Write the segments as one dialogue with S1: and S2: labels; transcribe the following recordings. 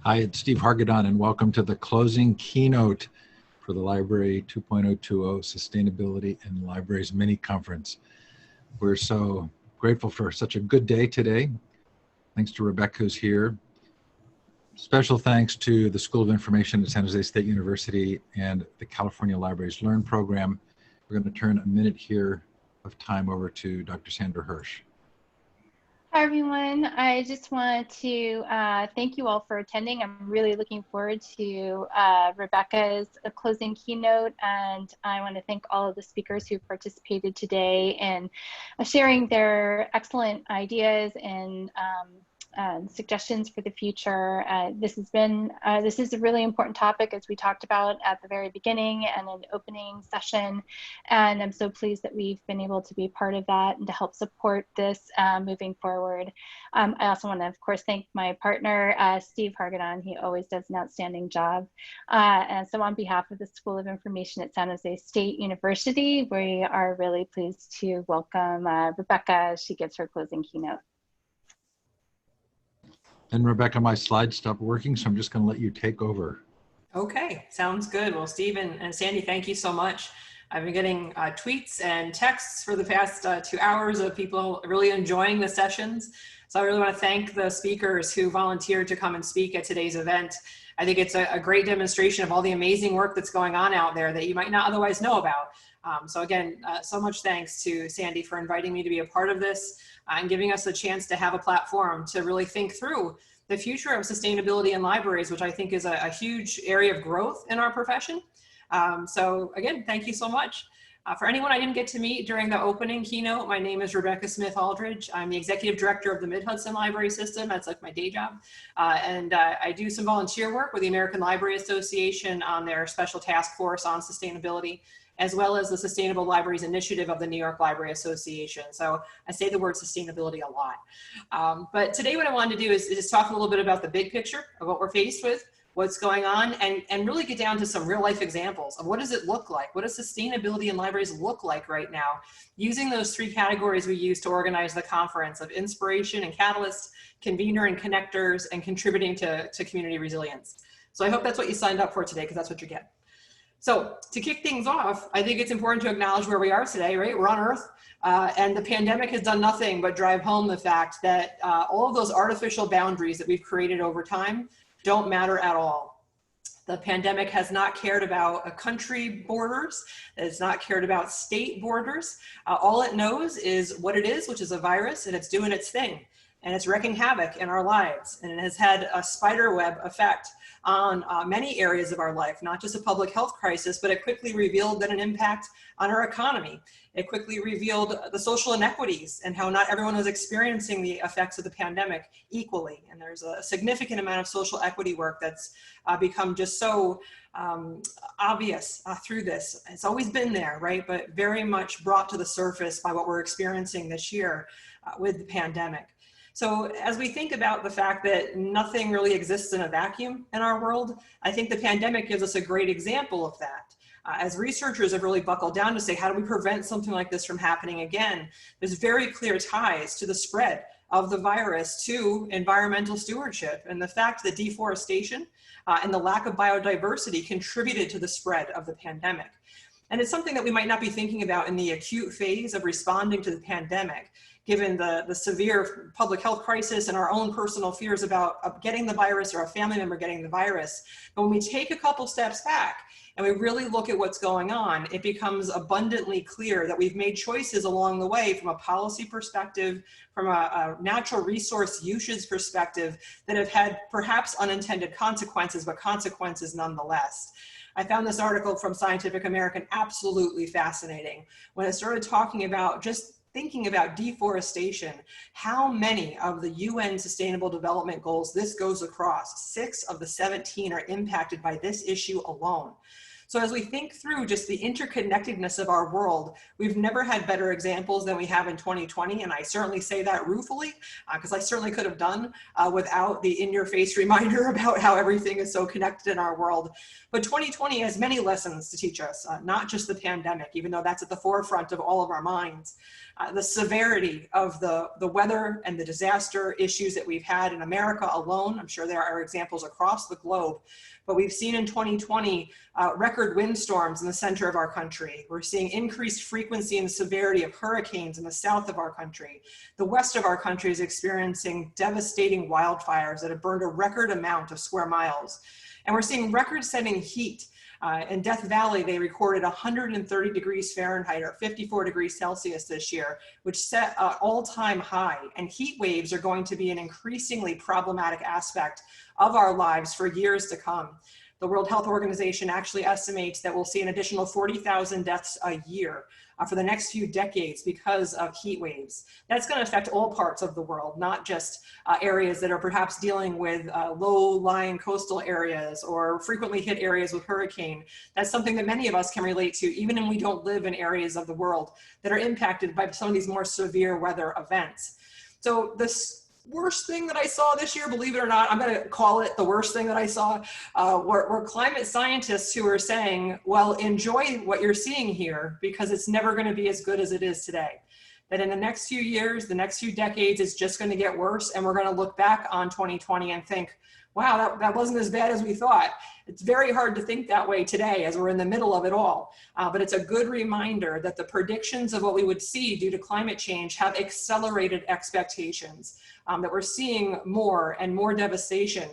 S1: Hi, it's Steve Hargadon, and welcome to the closing keynote for the Library 2.020 Sustainability in Libraries mini conference. We're so grateful for such a good day today. Thanks to Rebekkah, who's here. Special thanks to the School of Information at San Jose State University and the California Libraries Learn program. We're going to turn a minute here of time over to Dr. Sandra Hirsch.
S2: Hi, everyone. I just want to thank you all for attending. I'm really looking forward to Rebekkah's closing keynote, and I want to thank all of the speakers who participated today in sharing their excellent ideas and suggestions for the future. This is a really important topic, as we talked about at the very beginning and in the opening session, and I'm so pleased that we've been able to be part of that and to help support this moving forward. I also want to, of course, thank my partner, Steve Hargadon. He always does an outstanding job. And so on behalf of the School of Information at San Jose State University, we are really pleased to welcome Rebekkah as she gives her closing keynote.
S1: And Rebekkah, my slides stopped working, so I'm just going to let you take over.
S3: Okay, sounds good. Well, Steve and Sandy, thank you so much. I've been getting tweets and texts for the past 2 hours of people really enjoying the sessions. So I really want to thank the speakers who volunteered to come and speak at today's event. I think it's a great demonstration of all the amazing work that's going on out there that you might not otherwise know about. So again, so much thanks to Sandy for inviting me to be a part of this and giving us a chance to have a platform to really think through the future of sustainability in libraries, which I think is a huge area of growth in our profession. So again, thank you so much. For anyone I didn't get to meet during the opening keynote, my name is Rebekkah Smith Aldrich. I'm the executive director of the Mid-Hudson Library System. That's like my day job. And I do some volunteer work with the American Library Association on their special task force on sustainability, as well as the Sustainable Libraries Initiative of the New York Library Association. So I say the word sustainability a lot. But today what I wanted to do is just talk a little bit about the big picture of what we're faced with, what's going on, and really get down to some real life examples of what does it look like? What does sustainability in libraries look like right now? Using those 3 categories we use to organize the conference of inspiration and catalysts, convener and connectors, and contributing to community resilience. So I hope that's what you signed up for today, because that's what you get. So to kick things off, I think it's important to acknowledge where we are today, right? We're on Earth, and the pandemic has done nothing but drive home the fact that all of those artificial boundaries that we've created over time don't matter at all. The pandemic has not cared about country borders. It's not cared about state borders. All it knows is what it is, which is a virus, and it's doing its thing. And it's wreaking havoc in our lives. And it has had a spider web effect on many areas of our life, not just a public health crisis, but it quickly revealed that an impact on our economy. It quickly revealed the social inequities and how not everyone was experiencing the effects of the pandemic equally. And there's a significant amount of social equity work that's become just so obvious through this. It's always been there, right? But very much brought to the surface by what we're experiencing this year with the pandemic. So as we think about the fact that nothing really exists in a vacuum in our world, I think the pandemic gives us a great example of that. As researchers have really buckled down to say, how do we prevent something like this from happening again? There's very clear ties to the spread of the virus to environmental stewardship, and the fact that deforestation and the lack of biodiversity contributed to the spread of the pandemic. And it's something that we might not be thinking about in the acute phase of responding to the pandemic, given the severe public health crisis and our own personal fears about getting the virus or a family member getting the virus. But when we take a couple steps back and we really look at what's going on, it becomes abundantly clear that we've made choices along the way from a policy perspective, from a natural resource usage perspective, that have had perhaps unintended consequences, but consequences nonetheless. I found this article from Scientific American absolutely fascinating when it started talking about just thinking about deforestation, how many of the UN Sustainable Development Goals this goes across. 6 of the 17 are impacted by this issue alone. So as we think through just the interconnectedness of our world, we've never had better examples than we have in 2020. And I certainly say that ruefully, because I certainly could have done without the in-your-face reminder about how everything is so connected in our world. But 2020 has many lessons to teach us, not just the pandemic, even though that's at the forefront of all of our minds. The severity of the weather and the disaster issues that we've had in America alone. I'm sure there are examples across the globe, but we've seen in 2020 record windstorms in the center of our country. We're seeing increased frequency and severity of hurricanes in the south of our country. The west of our country is experiencing devastating wildfires that have burned a record amount of square miles. And we're seeing record-setting heat. In Death Valley, they recorded 130 degrees Fahrenheit or 54 degrees Celsius this year, which set an all-time high. And heat waves are going to be an increasingly problematic aspect of our lives for years to come. The World Health Organization actually estimates that we'll see an additional 40,000 deaths a year for the next few decades because of heat waves. That's going to affect all parts of the world, not just areas that are perhaps dealing with low-lying coastal areas or frequently hit areas with hurricane. That's something that many of us can relate to, even when we don't live in areas of the world that are impacted by some of these more severe weather events. So this worst thing that I saw this year, believe it or not, I'm going to call it the worst thing that I saw, were climate scientists who are saying, well, enjoy what you're seeing here because it's never going to be as good as it is today. That in the next few years, the next few decades, it's just going to get worse. And we're going to look back on 2020 and think, wow, that wasn't as bad as we thought. It's very hard to think that way today as we're in the middle of it all. But it's a good reminder that the predictions of what we would see due to climate change have accelerated expectations, that we're seeing more and more devastation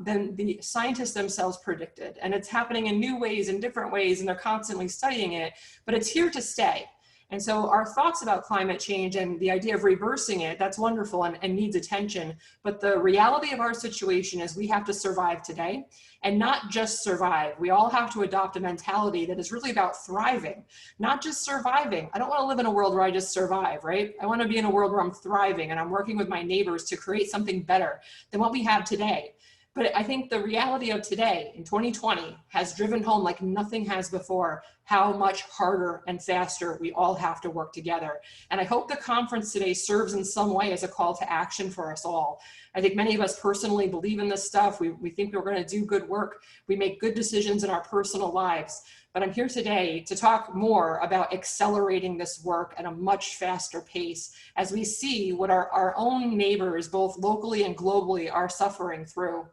S3: than the scientists themselves predicted. And it's happening in new ways, in different ways, and they're constantly studying it, but it's here to stay. And so our thoughts about climate change and the idea of reversing it, that's wonderful and needs attention. But the reality of our situation is we have to survive today and not just survive. We all have to adopt a mentality that is really about thriving, not just surviving. I don't want to live in a world where I just survive, right? I want to be in a world where I'm thriving and I'm working with my neighbors to create something better than what we have today. But I think the reality of today in 2020 has driven home like nothing has before how much harder and faster we all have to work together. And I hope the conference today serves in some way as a call to action for us all. I think many of us personally believe in this stuff. We think we're going to do good work. We make good decisions in our personal lives. But I'm here today to talk more about accelerating this work at a much faster pace as we see what our own neighbors, both locally and globally, are suffering through.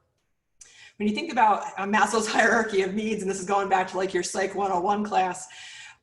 S3: When you think about Maslow's hierarchy of needs, and this is going back to like your Psych 101 class,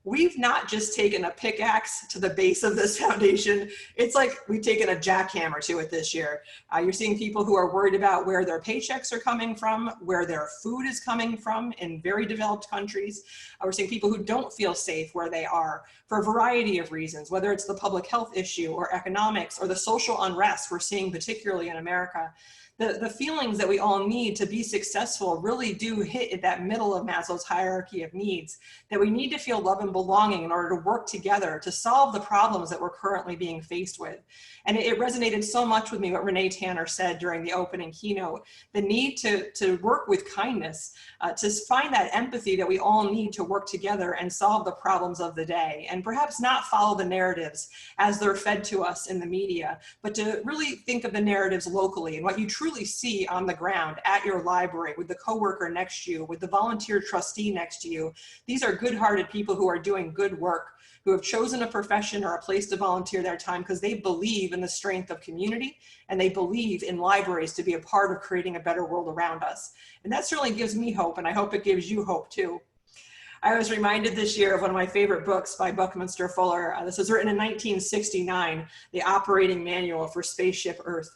S3: we've not just taken a pickaxe to the base of this foundation. It's like we've taken a jackhammer to it this year. You're seeing people who are worried about where their paychecks are coming from, where their food is coming from in very developed countries. We're seeing people who don't feel safe where they are for a variety of reasons, whether it's the public health issue or economics or the social unrest we're seeing particularly in America. The feelings that we all need to be successful really do hit at that middle of Maslow's hierarchy of needs, that we need to feel love and belonging in order to work together to solve the problems that we're currently being faced with. And it resonated so much with me what Renee Tanner said during the opening keynote, the need to work with kindness, to find that empathy that we all need to work together and solve the problems of the day, and perhaps not follow the narratives as they're fed to us in the media, but to really think of the narratives locally and what you truly see on the ground at your library with the coworker next to you, with the volunteer trustee next to you. These are good-hearted people who are doing good work, who have chosen a profession or a place to volunteer their time because they believe in the strength of community and they believe in libraries to be a part of creating a better world around us. And that certainly gives me hope, and I hope it gives you hope too. I was reminded this year of one of my favorite books by Buckminster Fuller. This was written in 1969, The Operating Manual for Spaceship Earth.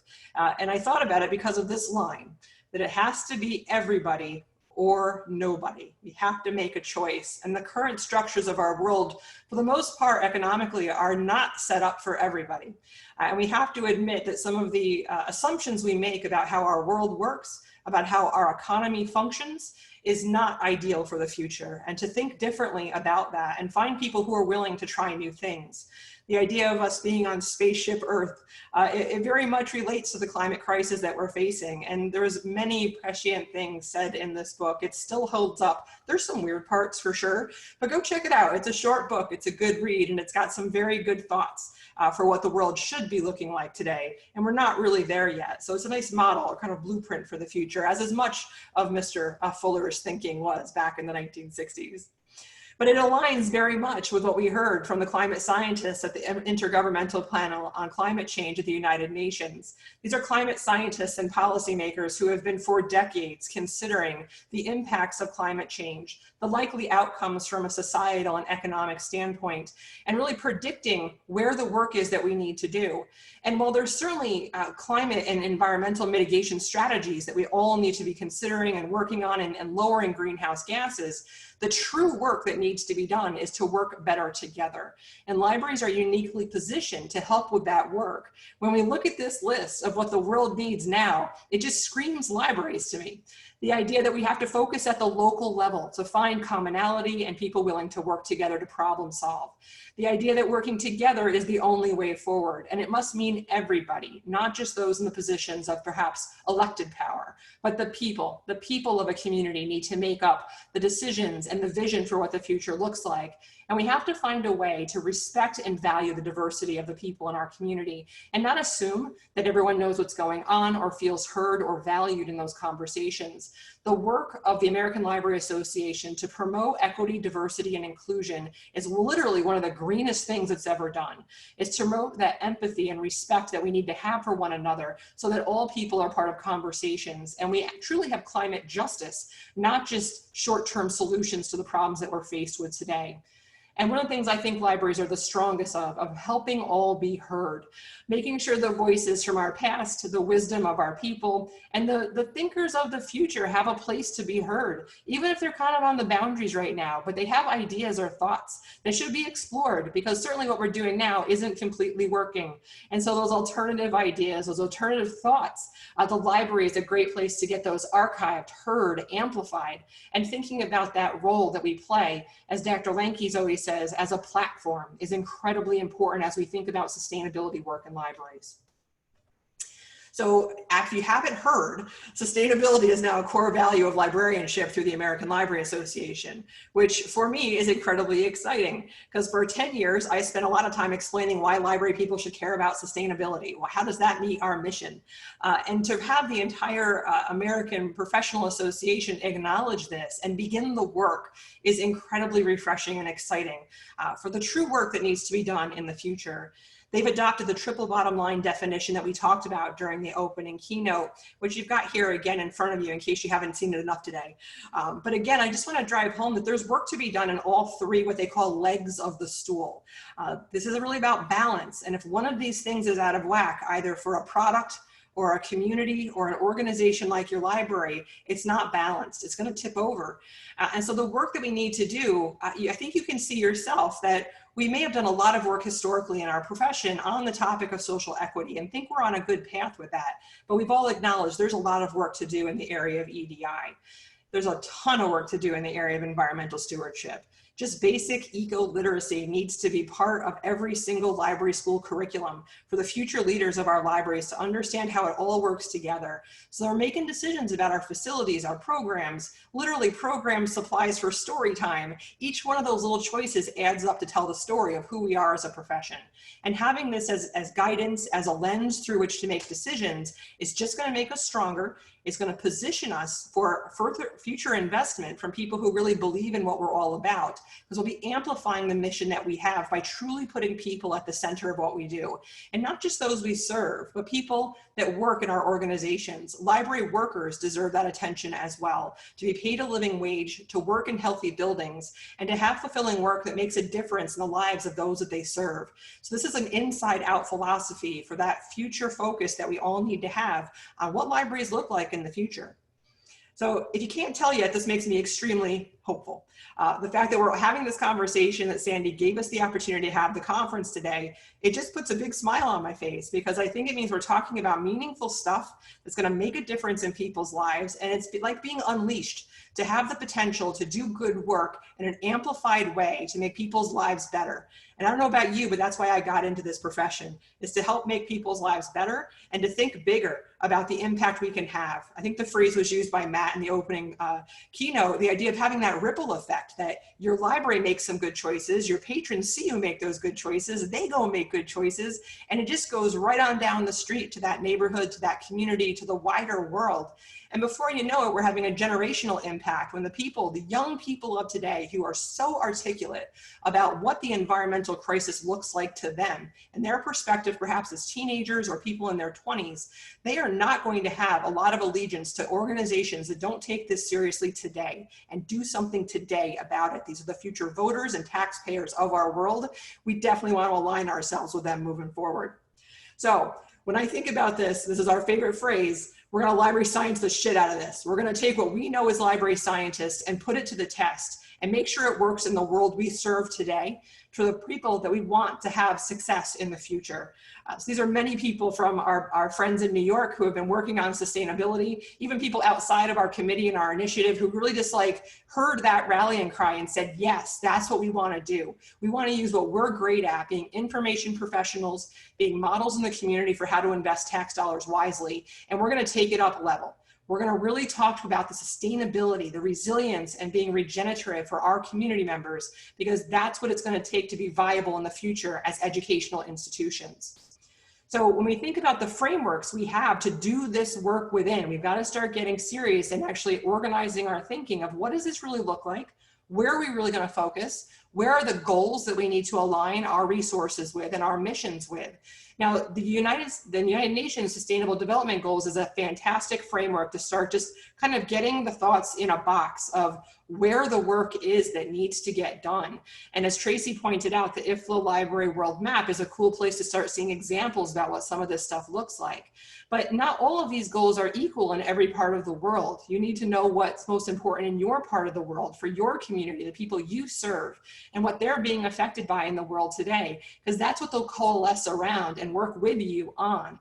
S3: And I thought about it because of this line, that it has to be everybody or nobody. We have to make a choice. And the current structures of our world, for the most part, economically, are not set up for everybody. And we have to admit that some of the assumptions we make about how our world works, about how our economy functions, is not ideal for the future, and to think differently about that and find people who are willing to try new things. the idea of us being on spaceship Earth, it very much relates to the climate crisis that we're facing. And there's many prescient things said in this book. It still holds up. There's some weird parts for sure, but go check it out. It's a short book, it's a good read, and it's got some very good thoughts for what the world should be looking like today. And we're not really there yet. So it's a nice model, or kind of blueprint for the future, as much of Mr. Fuller's thinking was back in the 1960s. But it aligns very much with what we heard from the climate scientists at the Intergovernmental Panel on Climate Change at the United Nations. These are climate scientists and policymakers who have been for decades considering the impacts of climate change, the likely outcomes from a societal and economic standpoint, and really predicting where the work is that we need to do. And while there's certainly climate and environmental mitigation strategies that we all need to be considering and working on and lowering greenhouse gases, the true work that needs to be done is to work better together. And libraries are uniquely positioned to help with that work. When we look at this list of what the world needs now, it just screams libraries to me. The idea that we have to focus at the local level to find commonality and people willing to work together to problem solve. The idea that working together is the only way forward, and it must mean everybody, not just those in the positions of perhaps elected power, but the people of a community need to make up the decisions and the vision for what the future looks like. And we have to find a way to respect and value the diversity of the people in our community and not assume that everyone knows what's going on or feels heard or valued in those conversations. The work of the American Library Association to promote equity, diversity, and inclusion is literally one of the greenest things it's ever done. It's to promote that empathy and respect that we need to have for one another so that all people are part of conversations and we truly have climate justice, not just short-term solutions to the problems that we're faced with today. And one of the things I think libraries are the strongest of helping all be heard, making sure the voices from our past, the wisdom of our people, and the thinkers of the future have a place to be heard, even if they're kind of on the boundaries right now, but they have ideas or thoughts that should be explored, because certainly what we're doing now isn't completely working. And so those alternative ideas, those alternative thoughts, the library is a great place to get those archived, heard, amplified, and thinking about that role that we play, as Dr. Lanke's always says, as a platform is incredibly important as we think about sustainability work in libraries. So if you haven't heard, sustainability is now a core value of librarianship through the American Library Association, which for me is incredibly exciting because for 10 years, I spent a lot of time explaining why library people should care about sustainability. Well, how does that meet our mission? And to have the entire American Professional Association acknowledge this and begin the work is incredibly refreshing and exciting for the true work that needs to be done in the future. They've adopted the triple bottom line definition that we talked about during the opening keynote, which you've got here again in front of you in case you haven't seen it enough today. But again, I just want to drive home that there's work to be done in all three, what they call legs of the stool. This is really about balance. And if one of these things is out of whack, either for a product or a community or an organization like your library, it's not balanced. It's going to tip over. And so the work that we need to do, I think you can see yourself that we may have done a lot of work historically in our profession on the topic of social equity and think we're on a good path with that. But we've all acknowledged there's a lot of work to do in the area of EDI. There's a ton of work to do in the area of environmental stewardship. Just basic eco-literacy needs to be part of every single library school curriculum for the future leaders of our libraries to understand how it all works together. So they're making decisions about our facilities, our programs, literally program supplies for story time. Each one of those little choices adds up to tell the story of who we are as a profession. And having this as guidance, as a lens through which to make decisions is just going to make us stronger. It's going to position us for further future investment from people who really believe in what we're all about, because we'll be amplifying the mission that we have by truly putting people at the center of what we do. And not just those we serve, but people that work in our organizations. Library workers deserve that attention as well, to be paid a living wage, to work in healthy buildings, and to have fulfilling work that makes a difference in the lives of those that they serve. So this is an inside-out philosophy for that future focus that we all need to have on what libraries look like in the future. So if you can't tell yet, this makes me extremely hopeful. The fact that we're having this conversation, that Sandy gave us the opportunity to have the conference today, it just puts a big smile on my face, because I think it means we're talking about meaningful stuff that's going to make a difference in people's lives. And it's like being unleashed to have the potential to do good work in an amplified way to make people's lives better. And I don't know about you, but that's why I got into this profession, is to help make people's lives better and to think bigger about the impact we can have. I think the phrase was used by Matt in the opening keynote, the idea of having that ripple effect, that your library makes some good choices, your patrons see you make those good choices, they go and make good choices, and it just goes right on down the street to that neighborhood, to that community, to the wider world. And before you know it, we're having a generational impact when the people, the young people of today who are so articulate about what the environmental crisis looks like to them and their perspective, perhaps as teenagers or people in their 20s, they are not going to have a lot of allegiance to organizations that don't take this seriously today and do something today about it. These are the future voters and taxpayers of our world. We definitely want to align ourselves with them moving forward. So when I think about this, this is our favorite phrase, we're going to library science the shit out of this. We're going to take what we know as library scientists and put it to the test and make sure it works in the world we serve today for the people that we want to have success in the future. So these are many people from our friends in New York who have been working on sustainability, even people outside of our committee and our initiative who really just like heard that rallying cry and said, yes, that's what we want to do. We want to use what we're great at, being information professionals, being models in the community for how to invest tax dollars wisely, and we're going to take it up a level. We're going to really talk about the sustainability, the resilience, and being regenerative for our community members, because that's what it's going to take to be viable in the future as educational institutions. So when we think about the frameworks we have to do this work within, we've got to start getting serious and actually organizing our thinking of what does this really look like? Where are we really going to focus? Where are the goals that we need to align our resources with and our missions with? Now, the United Nations Sustainable Development Goals is a fantastic framework to start just kind of getting the thoughts in a box of where the work is that needs to get done. And as Tracy pointed out, the IFLA Library World Map is a cool place to start seeing examples about what some of this stuff looks like. But not all of these goals are equal in every part of the world. You need to know what's most important in your part of the world, for your community, the people you serve, and what they're being affected by in the world today, because that's what they'll coalesce around and work with you on.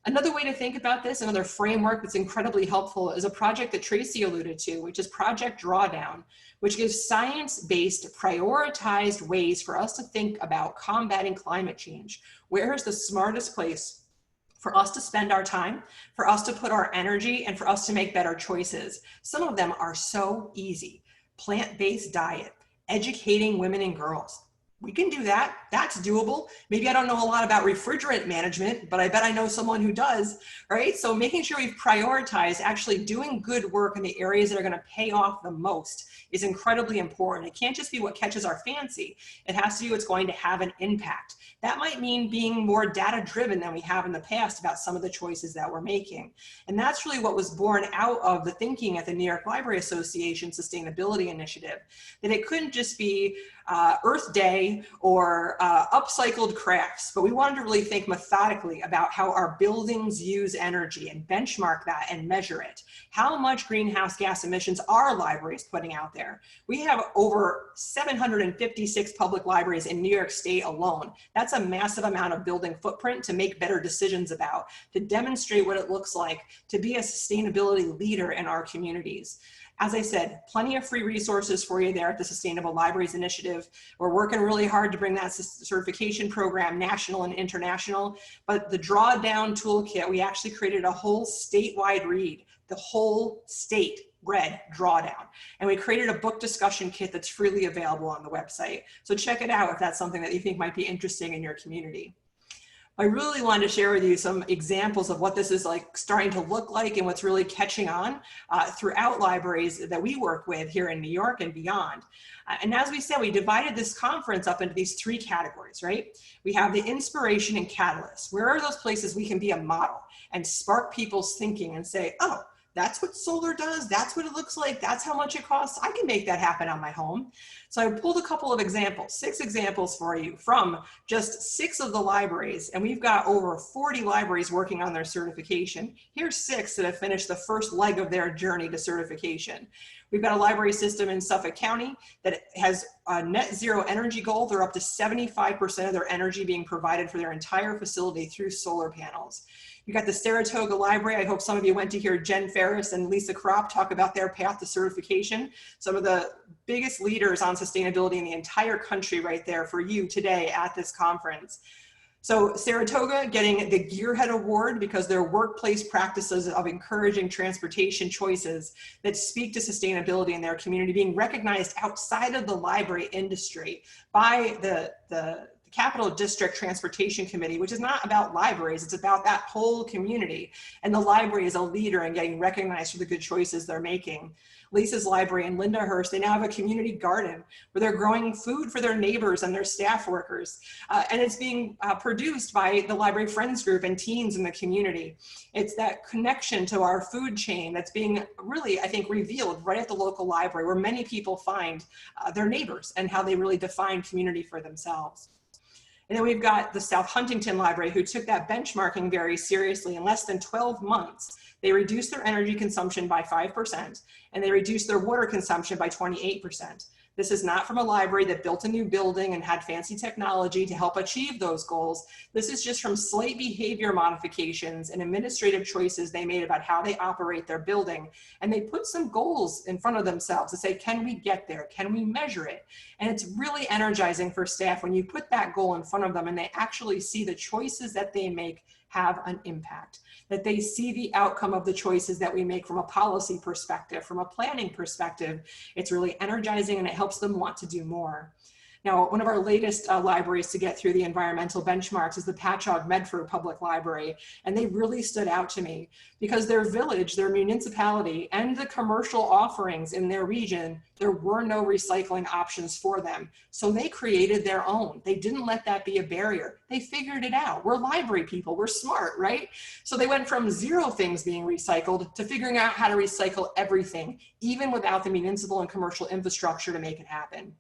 S3: Another way to think about this, another framework that's incredibly helpful, is a project that Tracy alluded to, which is Project Drawdown, which gives science-based, prioritized ways for us to think about combating climate change. Where is the smartest place for us to spend our time, for us to put our energy, and for us to make better choices? Some of them are so easy. Plant-based diet, educating women and girls. We can do that. That's doable. Maybe I don't know a lot about refrigerant management, but I bet I know someone who does, right? So making sure we've prioritized actually doing good work in the areas that are going to pay off the most is incredibly important. It can't just be what catches our fancy. It has to be what's going to have an impact. That might mean being more data-driven than we have in the past about some of the choices that we're making. And that's really what was born out of the thinking at the New York Library Association Sustainability Initiative, that it couldn't just be Earth Day or upcycled crafts, but we wanted to really think methodically about how our buildings use energy and benchmark that and measure it. How much greenhouse gas emissions are libraries putting out there? We have over 756 public libraries in New York State alone. That's a massive amount of building footprint to make better decisions about, to demonstrate what it looks like to be a sustainability leader in our communities. As I said, plenty of free resources for you there at the Sustainable Libraries Initiative. We're working really hard to bring that certification program national and international, but the Drawdown Toolkit, we actually created a whole statewide read, the whole state read Drawdown. And we created a book discussion kit that's freely available on the website. So check it out if that's something that you think might be interesting in your community. I really wanted to share with you some examples of what this is like starting to look like and what's really catching on throughout libraries that we work with here in New York and beyond. And as we said, we divided this conference up into these three categories, right? We have the inspiration and catalyst. Where are those places we can be a model and spark people's thinking and say, oh, that's what solar does. That's what it looks like. That's how much it costs. I can make that happen on my home. So I pulled a couple of examples, 6 examples for you from just 6 of the libraries. And we've got over 40 libraries working on their certification. Here's 6 that have finished the first leg of their journey to certification. We've got a library system in Suffolk County that has a net zero energy goal. They're up to 75% of their energy being provided for their entire facility through solar panels. You've got the Saratoga Library. I hope some of you went to hear Jen Ferris and Lisa Kropp talk about their path to certification. Some of the biggest leaders on sustainability in the entire country right there for you today at this conference. So Saratoga getting the Gearhead Award because their workplace practices of encouraging transportation choices that speak to sustainability in their community being recognized outside of the library industry by the Capital District Transportation Committee, which is not about libraries, it's about that whole community. And the library is a leader in getting recognized for the good choices they're making. Lisa's library in Lindenhurst, they now have a community garden where they're growing food for their neighbors and their staff workers. And it's being produced by the Library Friends Group and teens in the community. It's that connection to our food chain that's being really, I think, revealed right at the local library where many people find their neighbors and how they really define community for themselves. And then we've got the South Huntington Library, who took that benchmarking very seriously. In less than 12 months, they reduced their energy consumption by 5%, and they reduced their water consumption by 28%. This is not from a library that built a new building and had fancy technology to help achieve those goals. This is just from slight behavior modifications and administrative choices they made about how they operate their building. And they put some goals in front of themselves to say, can we get there? Can we measure it? And it's really energizing for staff when you put that goal in front of them and they actually see the choices that they make have an impact, that they see the outcome of the choices that we make from a policy perspective, from a planning perspective. It's really energizing and it helps them want to do more. Now, one of our latest libraries to get through the environmental benchmarks is the Patchogue Medford Public Library. And they really stood out to me because their village, their municipality, and the commercial offerings in their region, there were no recycling options for them. So they created their own. They didn't let that be a barrier. They figured it out. We're library people, we're smart, right? So they went from 0 things being recycled to figuring out how to recycle everything, even without the municipal and commercial infrastructure to make it happen.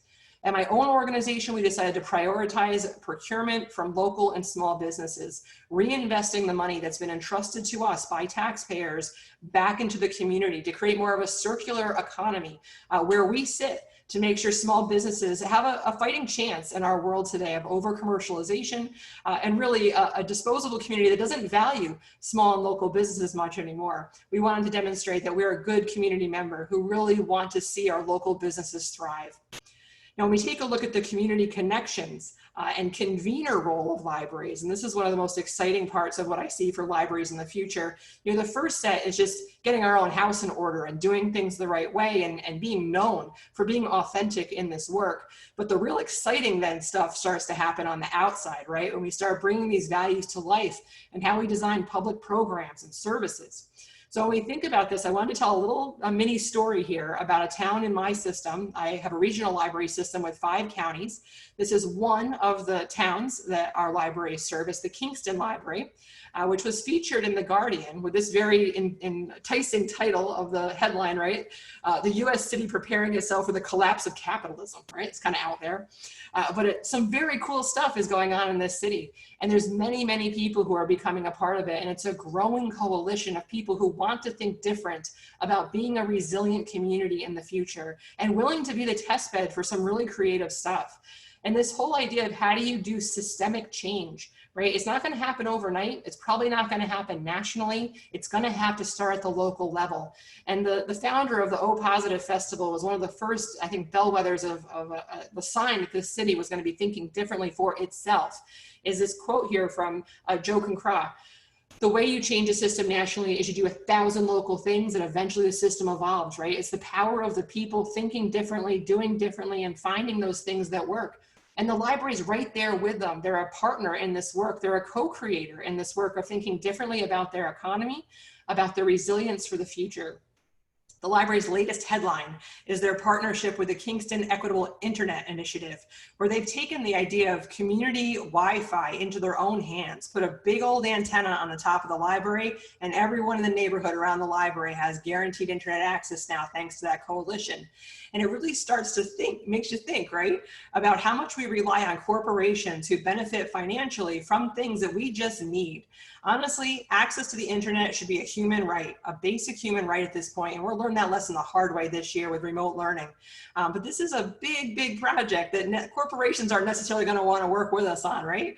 S3: At my own organization, we decided to prioritize procurement from local and small businesses, reinvesting the money that's been entrusted to us by taxpayers back into the community to create more of a circular economy where we sit to make sure small businesses have a fighting chance in our world today of over-commercialization and really a disposable community that doesn't value small and local businesses much anymore. We wanted to demonstrate that we're a good community member who really want to see our local businesses thrive. Now, when we take a look at the community connections and convener role of libraries, and this is one of the most exciting parts of what I see for libraries in the future, you know, the first set is just getting our own house in order and doing things the right way and being known for being authentic in this work. But the real exciting then stuff starts to happen on the outside, right? When we start bringing these values to life and how we design public programs and services. So when we think about this, I wanted to tell a mini story here about a town in my system. I have a regional library system with 5 counties. This is one of the towns that our library service, the Kingston Library, which was featured in The Guardian with this very enticing title of the headline, right? The US city preparing itself for the collapse of capitalism, right? It's kind of out there. But some very cool stuff is going on in this city. And there's many, many people who are becoming a part of it. And it's a growing coalition of people who want to think different about being a resilient community in the future and willing to be the test bed for some really creative stuff. And this whole idea of how do you do systemic change, right? It's not going to happen overnight. It's probably not going to happen nationally. It's going to have to start at the local level. And the founder of the O Positive Festival was one of the first, I think, bellwethers of the sign that this city was going to be thinking differently for itself, is this quote here from Joe Concra. The way you change a system nationally is you do 1,000 local things and eventually the system evolves, right? It's the power of the people thinking differently, doing differently, and finding those things that work. And the library's right there with them. They're a partner in this work. They're a co-creator in this work of thinking differently about their economy, about their resilience for the future. The library's latest headline is their partnership with the Kingston Equitable Internet Initiative, where they've taken the idea of community Wi-Fi into their own hands, put a big old antenna on the top of the library, and everyone in the neighborhood around the library has guaranteed internet access now, thanks to that coalition. And it really starts to makes you think, right, about how much we rely on corporations who benefit financially from things that we just need. Honestly, access to the internet should be a human right, a basic human right at this point, and we're learning learned that lesson the hard way this year with remote learning. But this is a big, big project that corporations aren't necessarily going to want to work with us on, right?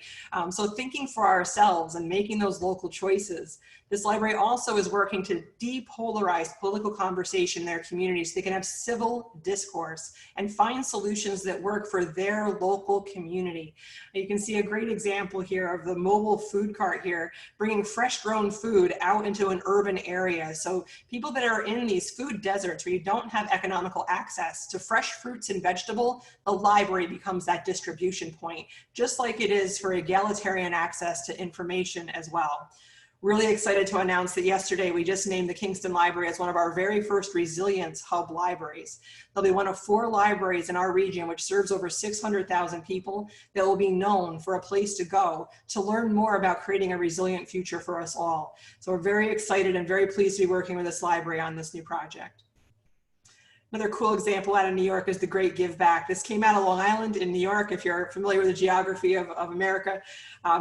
S3: So thinking for ourselves and making those local choices. This library also is working to depolarize political conversation in their communities so they can have civil discourse and find solutions that work for their local community. You can see a great example here of the mobile food cart here, bringing fresh grown food out into an urban area. So people that are in these food deserts where you don't have economical access to fresh fruits and vegetable, the library becomes that distribution point, just like it is for egalitarian access to information as well. Really excited to announce that yesterday we just named the Kingston Library as one of our very first Resilience Hub libraries. They'll be one of 4 libraries in our region, which serves over 600,000 people, that will be known for a place to go to learn more about creating a resilient future for us all. So we're very excited and very pleased to be working with this library on this new project. Another cool example out of New York is the Great Give Back. This came out of Long Island in New York, if you're familiar with the geography of America.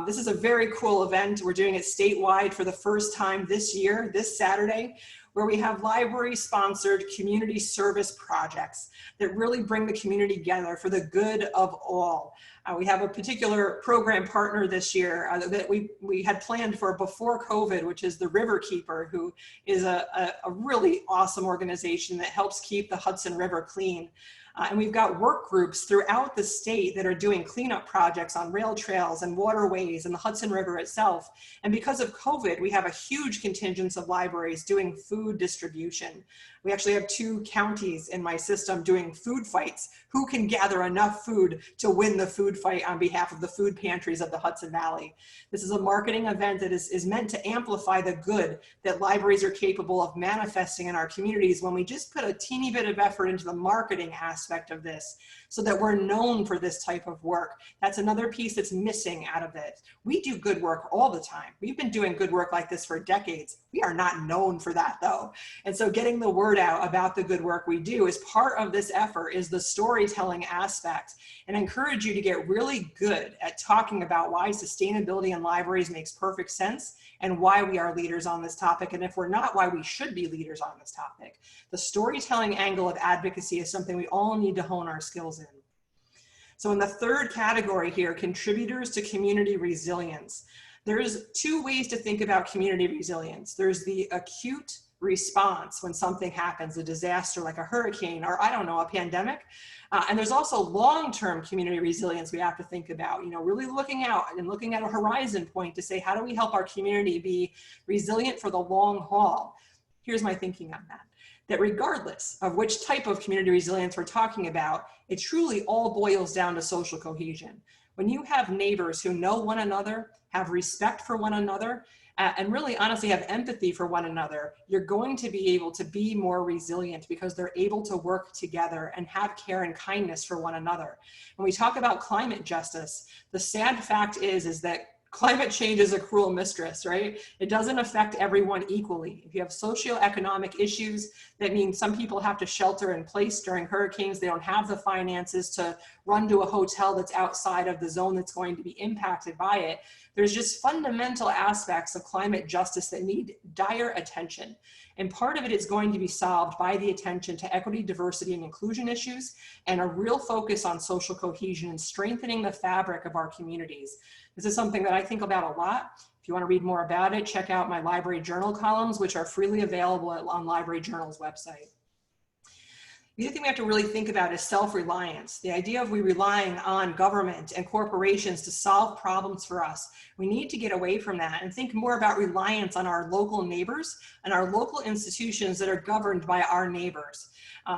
S3: This is a very cool event. We're doing it statewide for the first time this year, this Saturday, where we have library-sponsored community service projects that really bring the community together for the good of all. We have a particular program partner this year that we had planned for before COVID, which is the River Keeper, who is a really awesome organization that helps keep the Hudson River clean. And we've got work groups throughout the state that are doing cleanup projects on rail trails and waterways and the Hudson River itself. And because of COVID, we have a huge contingent of libraries doing food distribution. We actually have 2 counties in my system doing food fights. Who can gather enough food to win the food fight on behalf of the food pantries of the Hudson Valley? This is a marketing event that is meant to amplify the good that libraries are capable of manifesting in our communities when we just put a teeny bit of effort into the marketing aspect of this so that we're known for this type of work. That's another piece that's missing out of it. We do good work all the time. We've been doing good work like this for decades. We are not known for that though. And so getting the word out about the good work we do is part of this effort, is the storytelling aspect. And I encourage you to get really good at talking about why sustainability in libraries makes perfect sense and why we are leaders on this topic. And if we're not, why we should be leaders on this topic. The storytelling angle of advocacy is something we all need to hone our skills in. So in the third category here, contributors to community resilience, there's 2 ways to think about community resilience. There's the acute response when something happens, a disaster like a hurricane or, I don't know, a pandemic. And there's also long-term community resilience we have to think about, really looking out and looking at a horizon point to say, how do we help our community be resilient for the long haul? Here's my thinking on that regardless of which type of community resilience we're talking about, it truly all boils down to social cohesion. When you have neighbors who know one another, have respect for one another, and really honestly have empathy for one another, you're going to be able to be more resilient because they're able to work together and have care and kindness for one another. When we talk about climate justice, the sad fact is that climate change is a cruel mistress, right? It doesn't affect everyone equally. If you have socioeconomic issues, that means some people have to shelter in place during hurricanes. They don't have the finances to run to a hotel that's outside of the zone that's going to be impacted by it. There's just fundamental aspects of climate justice that need dire attention. And part of it is going to be solved by the attention to equity, diversity, and inclusion issues, and a real focus on social cohesion and strengthening the fabric of our communities. This is something that I think about a lot. If you want to read more about it, check out my library journal columns, which are freely available on Library Journal's website. The other thing we have to really think about is self-reliance. The idea of we relying on government and corporations to solve problems for us. We need to get away from that and think more about reliance on our local neighbors and our local institutions that are governed by our neighbors.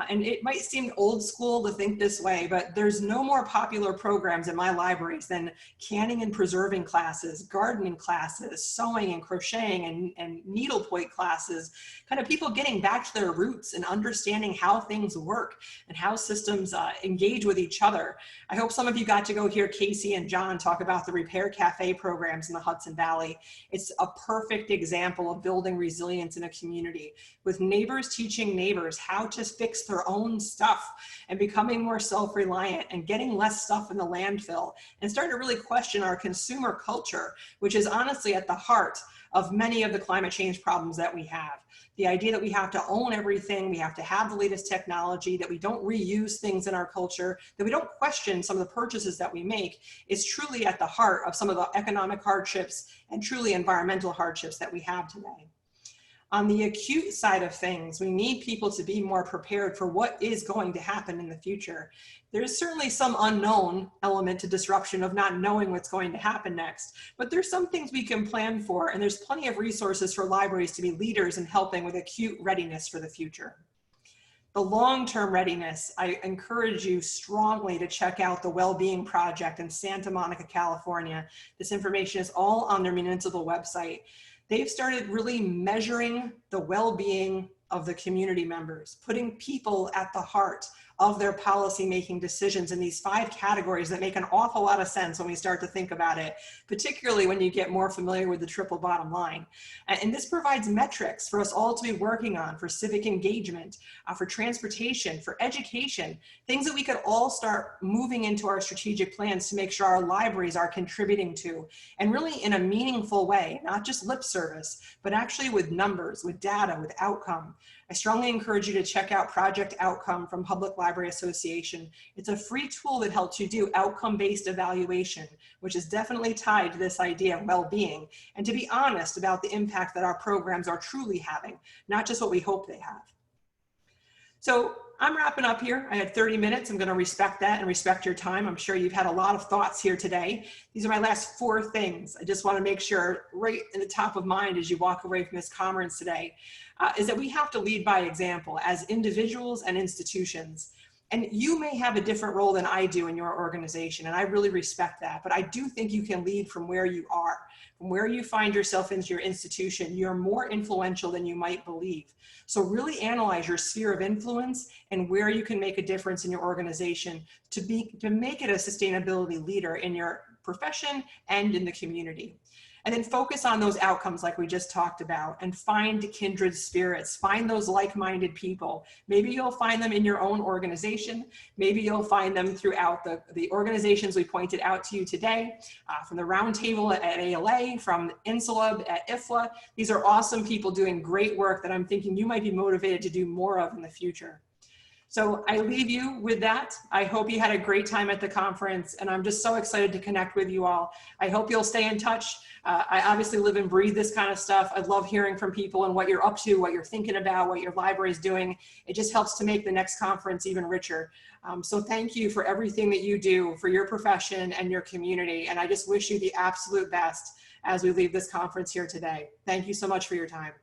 S3: And it might seem old school to think this way, but there's no more popular programs in my libraries than canning and preserving classes, gardening classes, sewing and crocheting and needlepoint classes, kind of people getting back to their roots and understanding how things work and how systems engage with each other. I hope some of you got to go hear Casey and John talk about the Repair Cafe programs in the Hudson Valley. It's a perfect example of building resilience in a community, with neighbors teaching neighbors how to fix their own stuff and becoming more self-reliant and getting less stuff in the landfill and starting to really question our consumer culture, which is honestly at the heart of many of the climate change problems that we have. The idea that we have to own everything, we have to have the latest technology, that we don't reuse things in our culture, that we don't question some of the purchases that we make, is truly at the heart of some of the economic hardships and truly environmental hardships that we have today. On the acute side of things, we need people to be more prepared for what is going to happen in the future. There's certainly some unknown element to disruption of not knowing what's going to happen next, but there's some things we can plan for, and there's plenty of resources for libraries to be leaders in helping with acute readiness for the future. The long-term readiness, I encourage you strongly to check out the Wellbeing Project in Santa Monica, California. This information is all on their municipal website. They've started really measuring the well-being of the community members, putting people at the heart of their policy-making decisions in these 5 categories that make an awful lot of sense when we start to think about it, particularly when you get more familiar with the triple bottom line. And this provides metrics for us all to be working on for civic engagement, for transportation, for education, things that we could all start moving into our strategic plans to make sure our libraries are contributing to, and really in a meaningful way, not just lip service, but actually with numbers, with data, with outcome. I strongly encourage you to check out Project Outcome from Public Library Association. It's a free tool that helps you do outcome-based evaluation, which is definitely tied to this idea of well-being, and to be honest about the impact that our programs are truly having, not just what we hope they have. So I'm wrapping up here. I had 30 minutes. I'm going to respect that and respect your time. I'm sure you've had a lot of thoughts here today. These are my last 4 things. I just want to make sure right in the top of mind as you walk away from this conference today, is that we have to lead by example as individuals and institutions. And you may have a different role than I do in your organization, and I really respect that. But I do think you can lead from where you are, from where you find yourself into your institution. You're more influential than you might believe. So really analyze your sphere of influence and where you can make a difference in your organization to make it a sustainability leader in your profession and in the community. And then focus on those outcomes like we just talked about, and find kindred spirits, find those like-minded people. Maybe you'll find them in your own organization. Maybe you'll find them throughout the organizations we pointed out to you today, from the Roundtable at ALA, from INSALUB at IFLA. These are awesome people doing great work that I'm thinking you might be motivated to do more of in the future. So I leave you with that. I hope you had a great time at the conference, and I'm just so excited to connect with you all. I hope you'll stay in touch. I obviously live and breathe this kind of stuff. I love hearing from people and what you're up to, what you're thinking about, what your library is doing. It just helps to make the next conference even richer. So thank you for everything that you do for your profession and your community. And I just wish you the absolute best as we leave this conference here today. Thank you so much for your time.